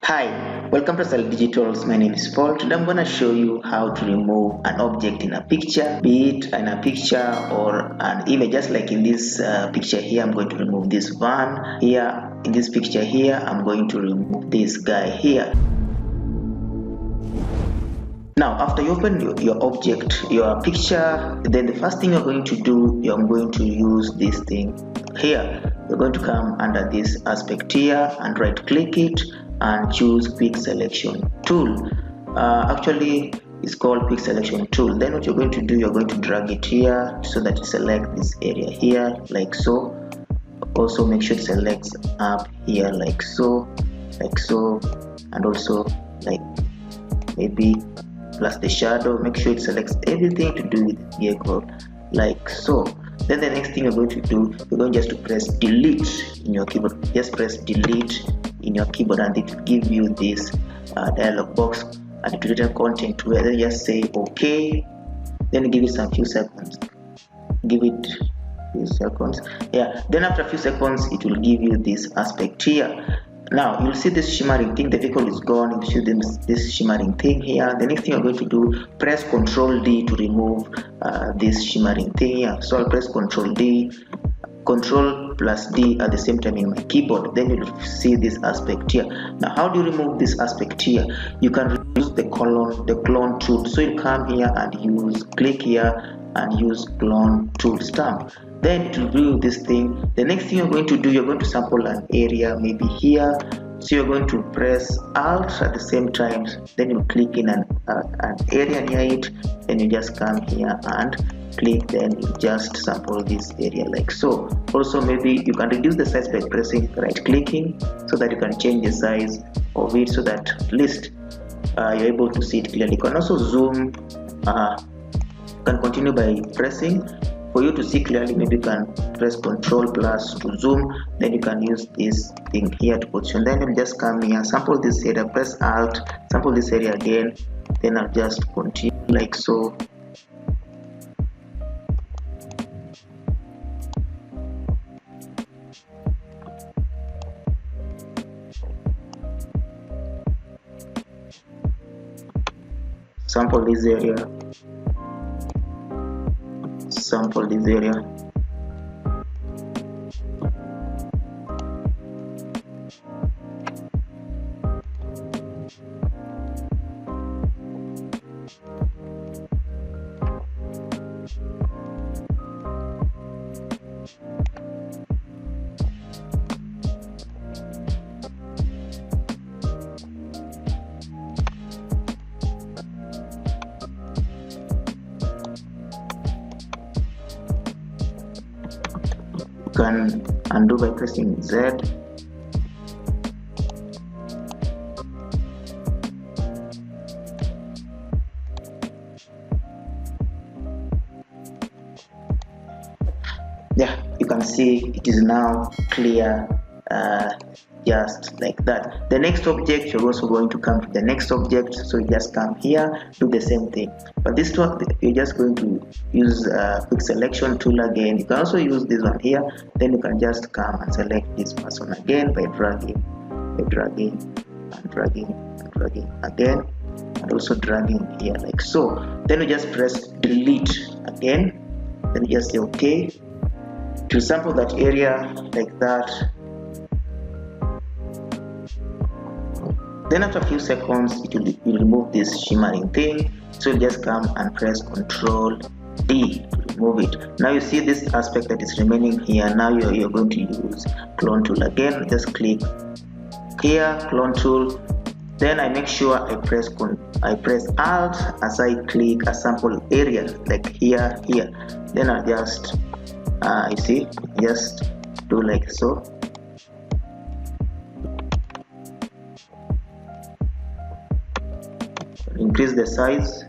Hi, welcome to Cell Digitals. My name is Paul. Today I'm going to show you how to remove an object in a picture, be it in a picture or an image. Just like in this picture here, I'm going to remove this van here. In this picture here, I'm going to remove this guy here. Now, after you open your object, your picture, then the first thing you're going to do, you're going to use this thing here. You're going to come under this aspect here and right click it and choose quick selection tool. Actually, it's called quick selection tool. Then what you're going to do, you're going to drag it here so that you select this area here like so. Also make sure it selects up here like so, and also like maybe plus the shadow. Make sure it selects everything to do with the vehicle like so. Then the next thing you're going to do, you're going just to press delete in your keyboard. Just press delete in your keyboard and it will give you this dialog box and it will return content where then just say okay. Then give it some few seconds. Give it few seconds. Yeah, then after a few seconds it will give you this aspect here. Now you'll see this shimmering thing, the vehicle is gone. You see this shimmering thing here. The next thing you're going to do, press Ctrl D to remove this shimmering thing here. So I'll press Ctrl D, Ctrl plus D at the same time in my keyboard. Then you'll see this aspect here. Now how do you remove this aspect here? You can use the clone tool. So you come here and click here and use clone tool stamp. Then it will do this thing. The next thing you're going to do, you're going to sample an area maybe here. So you're going to press Alt at the same time. Then you click in an area near it. Then you just come here and click. Then you just sample this area like so. Also maybe you can reduce the size by pressing right clicking so that you can change the size of it so that at least you're able to see it clearly. You can also zoom. You can continue by pressing. For you to see clearly, maybe you can press Ctrl plus to zoom. Then you can use this thing here to position. Then you just come here, sample this area, press Alt, sample this area again. Then I'll just continue like so. Sample this area. Sample this area. Can undo by pressing Z. Yeah, you can see it is now clear, just like that. The next object, you're also going to come to the next object, so you just come here, do the same thing. But this one, you're just going to use quick selection tool again. You can also use this one here. Then you can just come and select this person again by dragging and dragging again, and also dragging here like so. Then you just press delete again. Then you just say okay to sample that area like that. Then after a few seconds it will remove this shimmering thing. So you just come and press Ctrl D to remove it. Now you see this aspect that is remaining here. Now you're going to use clone tool again. Just click here, clone tool. Then I make sure I press Alt as I click a sample area like here. Then I just you see, just do like so. Increase the size.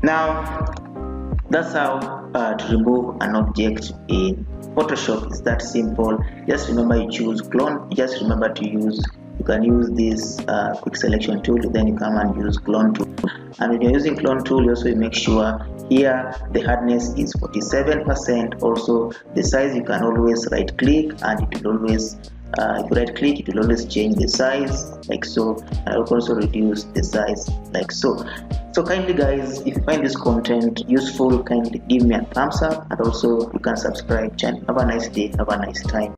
Now that's how to remove an object in Photoshop. It's that simple. Just remember you choose clone. Just remember to use, you can use this quick selection tool, then you come and use clone tool. And when you're using clone tool, you also make sure here the hardness is 47%. Also the size, you can always right click and it will always if you right click, it will always change the size like so, and I will also reduce the size like so. So kindly guys, if you find this content useful, kindly give me a thumbs up, and also you can subscribe channel. Have a nice day, have a nice time.